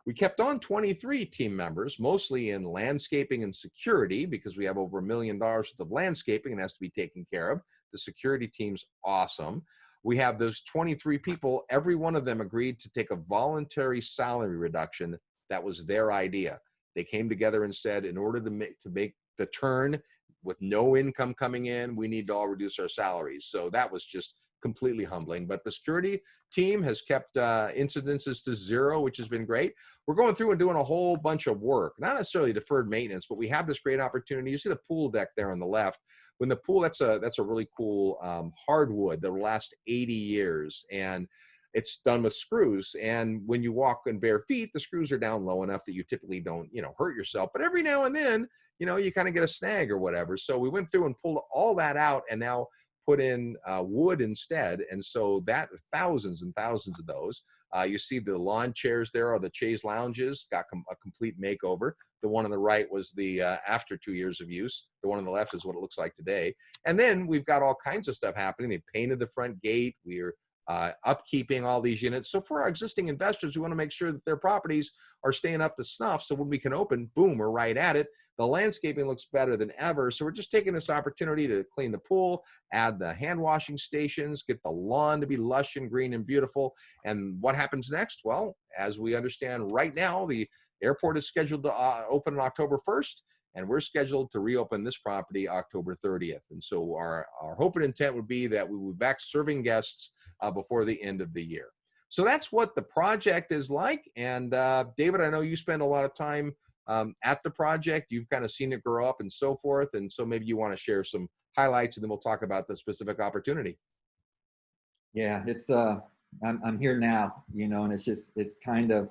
S3: We kept on 23 team members, mostly in landscaping and security, because we have over $1 million worth of landscaping and has to be taken care of. The security team's awesome. We have those 23 people, every one of them agreed to take a voluntary salary reduction. That was their idea. They came together and said, in order to make the turn with no income coming in, we need to all reduce our salaries. So that was just completely humbling. But the security team has kept incidences to 0, which has been great. We're going through and doing a whole bunch of work, not necessarily deferred maintenance, but we have this great opportunity. You see the pool deck there on the left. When the pool, that's a really cool hardwood that will last 80 years. And it's done with screws. And when you walk in bare feet, the screws are down low enough that you typically don't, hurt yourself. But every now and then, you kind of get a snag or whatever. So we went through and pulled all that out and now put in wood instead. And so that thousands and thousands of those. You see the lawn chairs there are the chaise lounges, got a complete makeover. The one on the right was the after 2 years of use. The one on the left is what it looks like today. And then we've got all kinds of stuff happening. They painted the front gate. We're upkeeping all these units. So for our existing investors, we want to make sure that their properties are staying up to snuff. So when we can open, boom, we're right at it. The landscaping looks better than ever. So we're just taking this opportunity to clean the pool, add the hand washing stations, get the lawn to be lush and green and beautiful. And what happens next? Well, as we understand right now, the airport is scheduled to open on October 1st. And we're scheduled to reopen this property October 30th. And so our hope and intent would be that we will be back serving guests before the end of the year. So that's what the project is like. And David, I know you spend a lot of time at the project. You've kind of seen it grow up and so forth. And so maybe you want to share some highlights and then we'll talk about the specific opportunity.
S2: Yeah, it's I'm here now, and it's kind of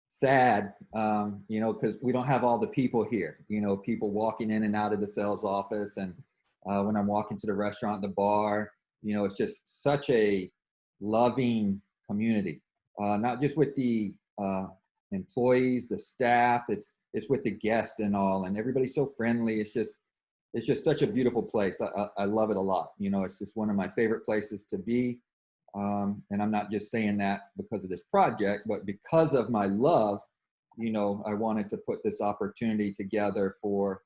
S2: sad, because we don't have all the people here, people walking in and out of the sales office. And when I'm walking to the restaurant, the bar, it's just such a loving community, not just with the employees, the staff, it's with the guests and all, and everybody's so friendly. It's just such a beautiful place. I love it a lot. It's just one of my favorite places to be. And I'm not just saying that because of this project, but because of my love, I wanted to put this opportunity together for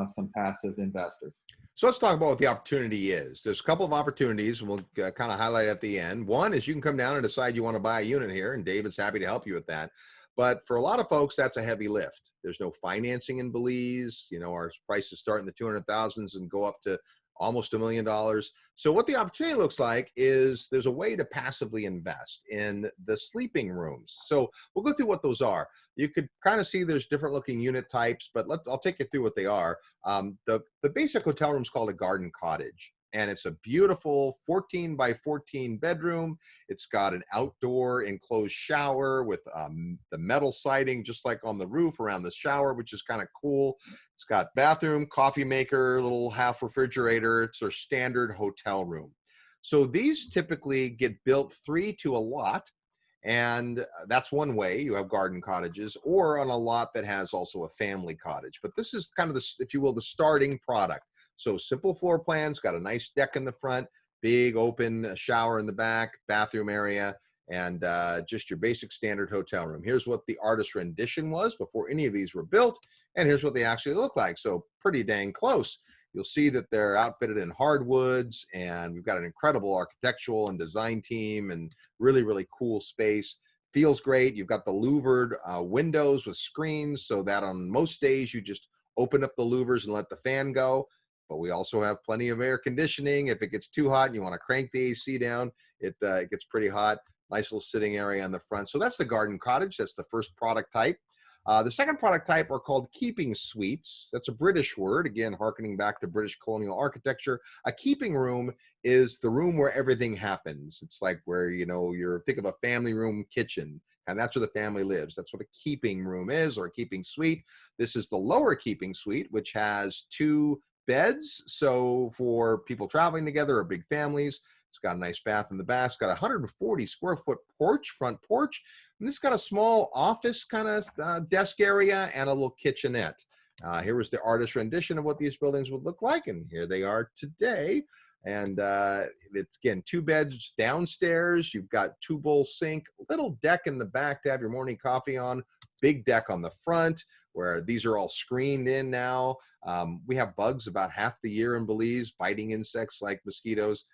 S2: some passive investors.
S3: So let's talk about what the opportunity is. There's a couple of opportunities, and we'll kind of highlight at the end. One is you can come down and decide you want to buy a unit here, and David's happy to help you with that. But for a lot of folks, that's a heavy lift. There's no financing in Belize. Our prices start in the 200,000s and go up to almost $1 million. So what the opportunity looks like is there's a way to passively invest in the sleeping rooms. So we'll go through what those are. You could kind of see there's different looking unit types, but I'll take you through what they are. The basic hotel room is called a garden cottage. And it's a beautiful 14 by 14 bedroom. It's got an outdoor enclosed shower with the metal siding, just like on the roof around the shower, which is kind of cool. It's got bathroom, coffee maker, little half refrigerator. It's our standard hotel room. So these typically get built 3 to a lot. And that's one way you have garden cottages, or on a lot that has also a family cottage. But this is kind of the, if you will, the starting product. So simple floor plans, got a nice deck in the front, big open shower in the back, bathroom area, and just your basic standard hotel room. Here's what the artist rendition was before any of these were built, and here's what they actually look like. So pretty dang close. You'll see that they're outfitted in hardwoods, and we've got an incredible architectural and design team and really, really cool space. Feels great. You've got the louvered windows with screens, so that on most days you just open up the louvers and let the fan go. But we also have plenty of air conditioning. If it gets too hot and you want to crank the AC down, it gets pretty hot. Nice little sitting area on the front. So that's the garden cottage. That's the first product type. The second product type are called keeping suites. That's a British word, again, hearkening back to British colonial architecture. A keeping room is the room where everything happens. It's like where, you know, think of a family room kitchen, and that's where the family lives. That's what a keeping room is, or a keeping suite. This is the lower keeping suite, which has 2 beds. So for people traveling together or big families, it's got a nice bath in the back. It's got a 140 square foot porch, front porch. And it's got a small office kind of desk area and a little kitchenette. Here was the artist rendition of what these buildings would look like. And here they are today. And it's, again, 2 beds downstairs. You've got 2-bowl sink, little deck in the back to have your morning coffee on, big deck on the front, where these are all screened in now. We have bugs about half the year in Belize, biting insects like mosquitoes.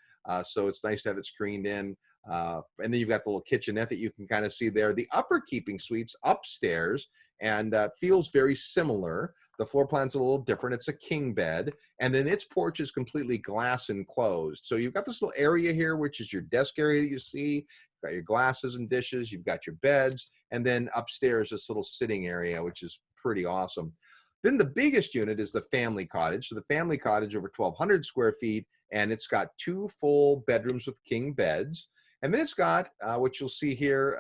S3: So it's nice to have it screened in. And then you've got the little kitchenette that you can kind of see there. The upper keeping suite's upstairs, and feels very similar. The floor plan's a little different. It's a king bed, and then its porch is completely glass enclosed. So you've got this little area here, which is your desk area that you see. You've got your glasses and dishes. You've got your beds, and then upstairs this little sitting area, which is pretty awesome. Then the biggest unit is the family cottage. So the family cottage, over 1,200 square feet, and it's got 2 full bedrooms with king beds. And then it's got, what you'll see here,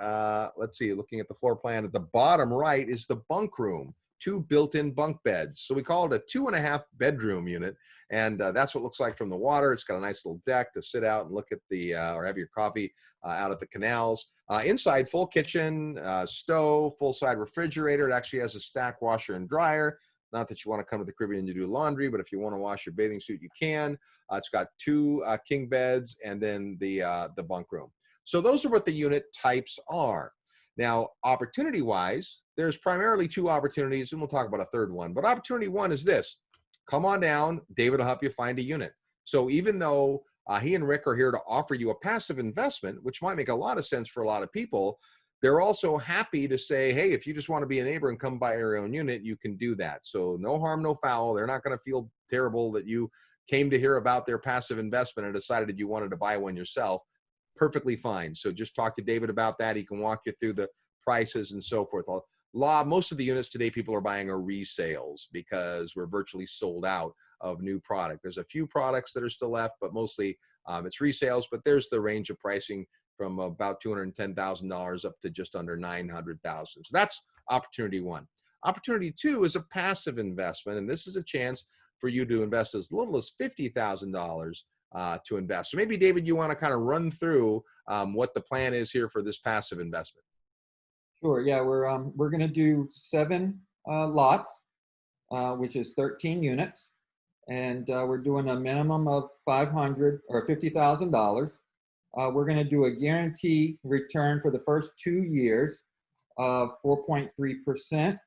S3: let's see, looking at the floor plan, at the bottom right is the bunk room, 2 built-in bunk beds. So we call it a 2.5 bedroom unit. And that's what it looks like from the water. It's got a nice little deck to sit out and look at the, or have your coffee out at the canals. Inside, full kitchen, stove, full-side refrigerator. It actually has a stack washer and dryer. Not that you want to come to the Caribbean to do laundry, but if you want to wash your bathing suit, you can. It's got 2 king beds and then the bunk room. So those are what the unit types are. Now, opportunity-wise, there's primarily 2 opportunities, and we'll talk about a third one. But opportunity 1 is this. Come on down. David will help you find a unit. So even though he and Rick are here to offer you a passive investment, which might make a lot of sense for a lot of people, they're also happy to say, hey, if you just want to be a neighbor and come buy your own unit, you can do that. So no harm, no foul. They're not going to feel terrible that you came to hear about their passive investment and decided that you wanted to buy one yourself. Perfectly fine. So just talk to David about that. He can walk you through the prices and so forth. Most of the units today people are buying are resales because we're virtually sold out of new product. There's a few products that are still left, but mostly it's resales. But there's the range of pricing from about $210,000 up to just under $900,000. So that's opportunity 1. Opportunity 2 is a passive investment, and this is a chance for you to invest as little as $50,000 to invest. So maybe, David, you want to kind of run through what the plan is here for this passive investment.
S2: Sure. Yeah, we're going to do 7 lots, which is 13 units, and we're doing a minimum of $500 or $50,000. We're going to do a guaranteed return for the first 2 years of 4.3%,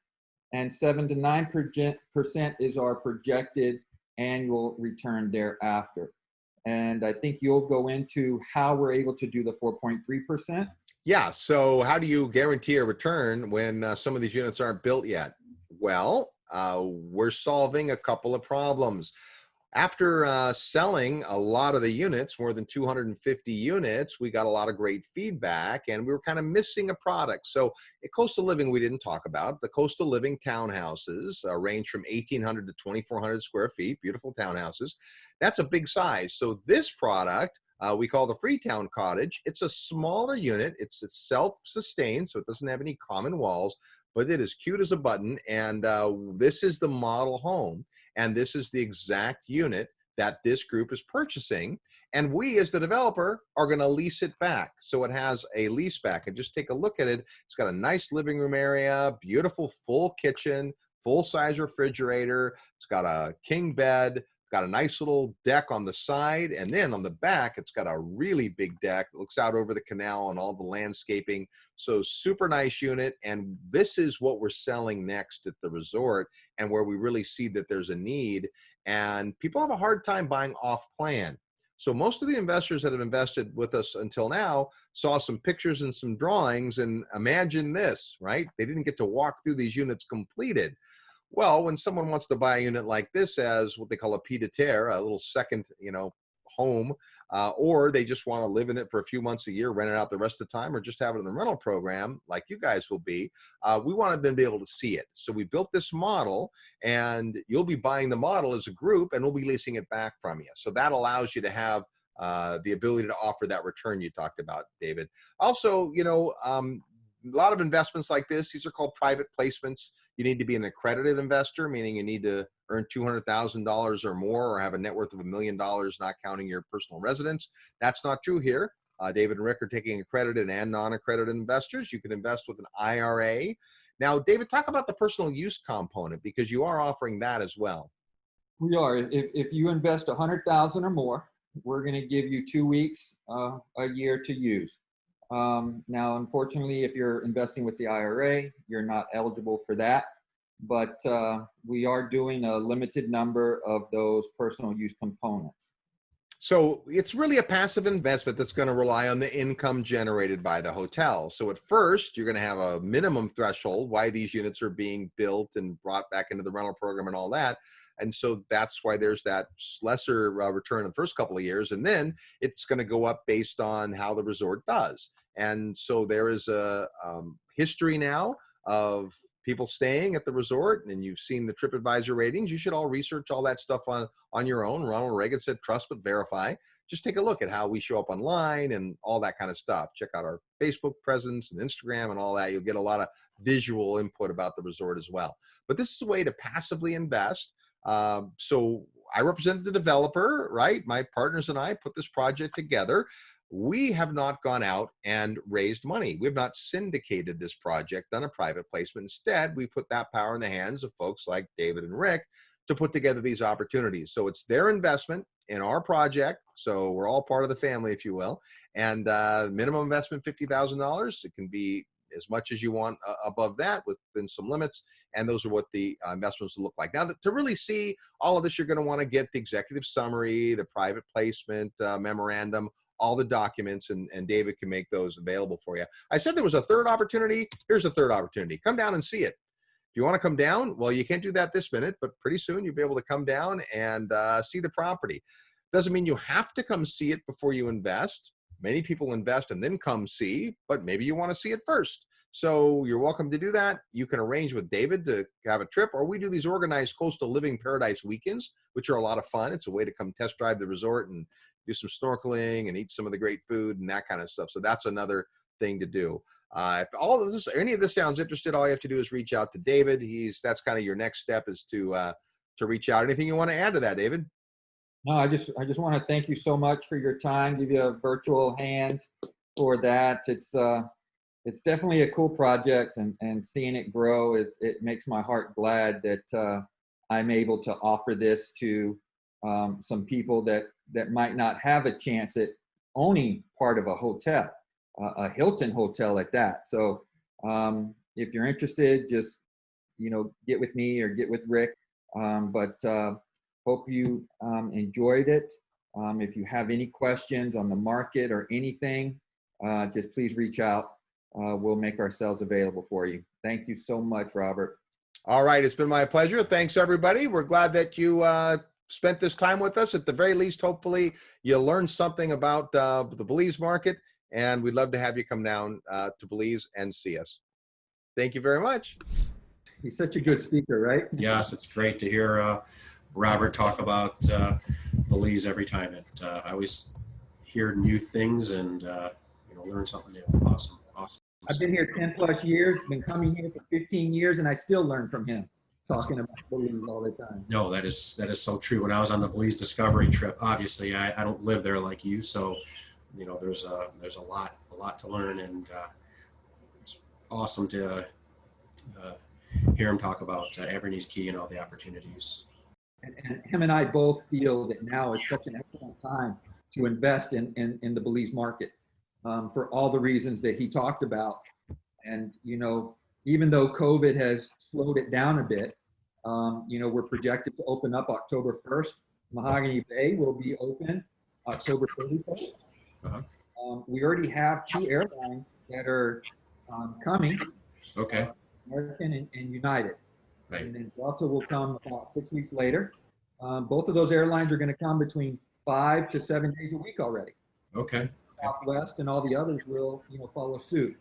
S2: and 7 to 9% is our projected annual return thereafter. And I think you'll go into how we're able to do the 4.3%.
S3: Yeah. So how do you guarantee a return when some of these units aren't built yet? Well, we're solving a couple of problems. After selling a lot of the units, more than 250 units, we got a lot of great feedback, and we were kind of missing a product. So at Coastal Living, we didn't talk about. The Coastal Living townhouses range from 1,800 to 2,400 square feet, beautiful townhouses. That's a big size. So this product, we call the Freetown Cottage. It's a smaller unit. It's self-sustained, so it doesn't have any common walls, but it is cute as a button. And this is the model home. And this is the exact unit that this group is purchasing. And we, as the developer, are going to lease it back. So it has a lease back. And just take a look at it. It's got a nice living room area, beautiful full kitchen, full-size refrigerator. It's got a king bed. Got a nice little deck on the side, and then on the back, it's got a really big deck that looks out over the canal and all the landscaping. So super nice unit, and this is what we're selling next at the resort, and where we really see that there's a need, and people have a hard time buying off plan. So most of the investors that have invested with us until now saw some pictures and some drawings, and imagine this, right? They didn't get to walk through these units completed. Well, when someone wants to buy a unit like this as what they call a pied-à-terre, a little second, home, or they just want to live in it for a few months a year, rent it out the rest of the time, or just have it in the rental program, like you guys will be, we wanted them to be able to see it. So we built this model, and you'll be buying the model as a group, and we'll be leasing it back from you. So that allows you to have the ability to offer that return you talked about, David. Also, a lot of investments like this, these are called private placements. You need to be an accredited investor, meaning you need to earn $200,000 or more, or have a net worth of $1 million, not counting your personal residence. That's not true here. David and Rick are taking accredited and non-accredited investors. You can invest with an IRA. Now, David, talk about the personal use component, because you are offering that as well.
S2: We are. If you invest $100,000 or more, we're going to give you 2 weeks a year to use. Now, unfortunately, if you're investing with the IRA, you're not eligible for that, but we are doing a limited number of those personal use components.
S3: So it's really a passive investment that's going to rely on the income generated by the hotel. So at first, you're going to have a minimum threshold why these units are being built and brought back into the rental program and all that. And so that's why there's that lesser return in the first couple of years. And then it's going to go up based on how the resort does. And so there is a history now of people staying at the resort, and you've seen the TripAdvisor ratings. You should all research all that stuff on your own. Ronald Reagan said, trust but verify. Just take a look at how we show up online and all that kind of stuff. Check out our Facebook presence and Instagram and all that. You'll get a lot of visual input about the resort as well. But this is a way to passively invest. So I represent the developer, right? My partners and I put this project together. We have not gone out and raised money. We have not syndicated this project, done a private placement. Instead, we put that power in the hands of folks like David and Rick to put together these opportunities. So it's their investment in our project. So we're all part of the family, if you will. And minimum investment, $50,000. It can be as much as you want above that within some limits. And those are what the investments will look like. Now, to really see all of this, you're going to want to get the executive summary, the private placement memorandum, all the documents, and David can make those available for you. I said there was a third opportunity. Here's a third opportunity. Come down and see it. If you want to come down, well, you can't do that this minute, but pretty soon you'll be able to come down and see the property. Doesn't mean you have to come see it before you invest. Many people invest and then come see, but maybe you want to see it first. So you're welcome to do that. You can arrange with David to have a trip, or we do these organized coastal living paradise weekends, which are a lot of fun. It's a way to come test drive the resort and do some snorkeling and eat some of the great food and that kind of stuff. So that's another thing to do. If all of this, any of this sounds interested, all you have to do is reach out to David. That's kind of your next step, is to reach out. Anything you want to add to that, David?
S2: No, I just want to thank you so much for your time. Give you a virtual hand for that. It's definitely a cool project, and seeing it grow it makes my heart glad that I'm able to offer this to some people that might not have a chance at owning part of a hotel, a Hilton hotel at that. So if you're interested, just get with me or get with Rick. Hope you enjoyed it. If you have any questions on the market or anything, just please reach out. We'll make ourselves available for you. Thank you so much, Robert.
S3: All right. It's been my pleasure. Thanks, everybody. We're glad that you spent this time with us. At the very least, hopefully you learned something about the Belize market, and we'd love to have you come down to Belize and see us. Thank you very much.
S2: He's such a good speaker, right?
S1: Yes, it's great to hear Robert talk about Belize every time. I always hear new things and learn something new. Awesome.
S2: I've been here 10 plus years, been coming here for 15 years, and I still learn from him talking about Belize all the time.
S1: No, that is so true. When I was on the Belize Discovery trip, obviously I don't live there like you, so there's a lot to learn, and it's awesome to hear him talk about Ambergris Caye and all the opportunities.
S2: And him and I both feel that now is such an excellent time to invest in the Belize market for all the reasons that he talked about. And, even though COVID has slowed it down a bit, we're projected to open up October 1st. Mahogany Bay will be open October 31st. We already have 2 airlines that are coming.
S1: Okay.
S2: American and United.
S1: Right.
S2: And then Delta will come about 6 weeks later. Both of those airlines are going to come between 5 to 7 days a week already.
S1: Okay.
S2: Southwest and all the others will, follow suit.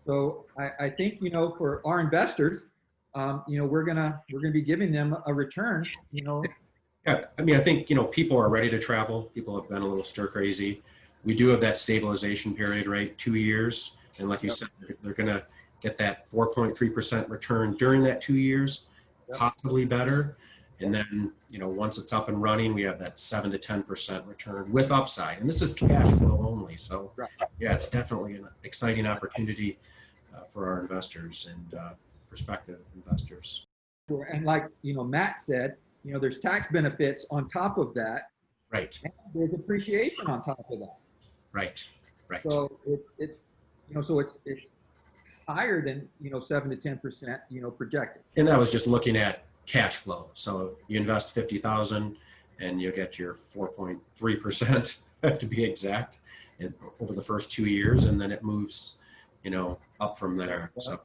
S2: So I think, for our investors, we're gonna be giving them a return.
S1: Yeah, I mean, I think people are ready to travel. People have been a little stir crazy. We do have that stabilization period, right? 2 years, and like you said, they're gonna get that 4.3% return during that 2 years, possibly better. And then, once it's up and running, we have that 7 to 10% return with upside. And this is cash flow only. So, yeah, it's definitely an exciting opportunity for our investors and prospective investors.
S2: And like, Matt said, there's tax benefits on top of that.
S1: Right.
S2: And there's appreciation on top of that.
S1: Right. Right.
S2: So it's higher than, 7 to 10%, projected.
S1: And that was just looking at cash flow. So you invest 50,000 and you get your 4.3% to be exact over the first 2 years, and then it moves, up from there. So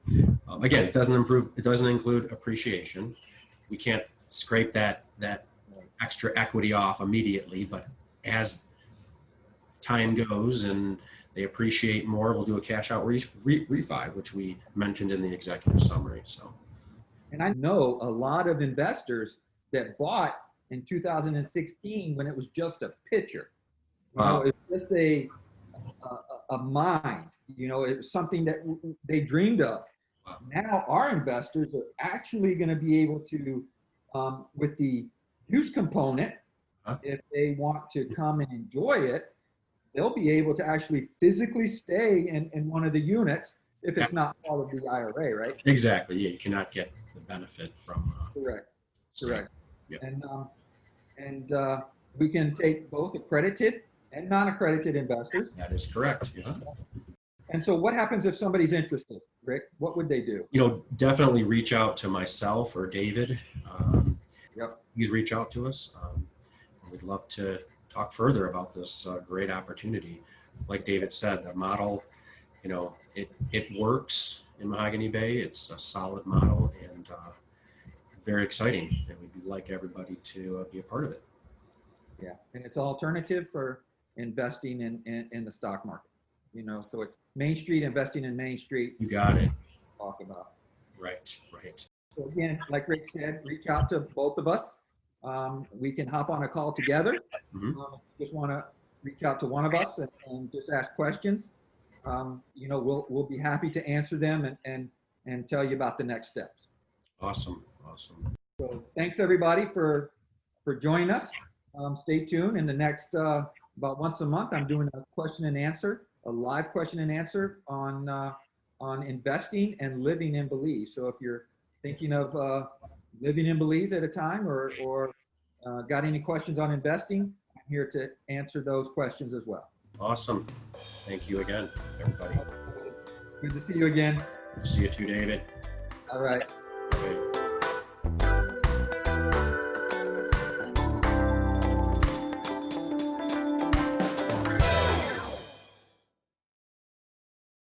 S1: again, it doesn't include appreciation. We can't scrape that extra equity off immediately, but as time goes and they appreciate more, we'll do a cash out refi, which we mentioned in the executive summary. So.
S2: And I know a lot of investors that bought in 2016 when it was just a picture. It was just a mind. It was something that they dreamed of.
S1: Wow.
S2: Now our investors are actually going to be able to, with the use component, if they want to come and enjoy it, they'll be able to actually physically stay in one of the units if it's not part of the IRA, right?
S1: Exactly. Yeah, you cannot get the benefit from.
S2: Correct.
S1: Yeah.
S2: And we can take both accredited and non-accredited investors.
S1: That is correct. Yeah.
S2: And so what happens if somebody's interested, Rick? What would they do?
S1: Definitely reach out to myself or David. Please reach out to us. We'd love to talk further about this great opportunity. Like David said, the model, it works in Mahogany Bay. It's a solid model and very exciting. And we'd like everybody to be a part of it.
S2: Yeah, and it's an alternative for investing in the stock market. So it's Main Street, investing in Main Street.
S1: You got it.
S2: Talk about.
S1: Right.
S2: So again, like Rick said, reach out to both of us. We can hop on a call together. Just want to reach out to one of us and just ask questions. We'll be happy to answer them and tell you about the next steps.
S1: Awesome.
S2: So thanks everybody for joining us. Stay tuned. In the next about once a month, I'm doing a question and answer, a live question and answer on investing and living in Belize. So if you're thinking of living in Belize at a time or got any questions on investing, I'm here to answer those questions as well.
S1: Awesome. Thank you again, everybody.
S2: Good to see you again.
S1: See you too, David.
S2: All right.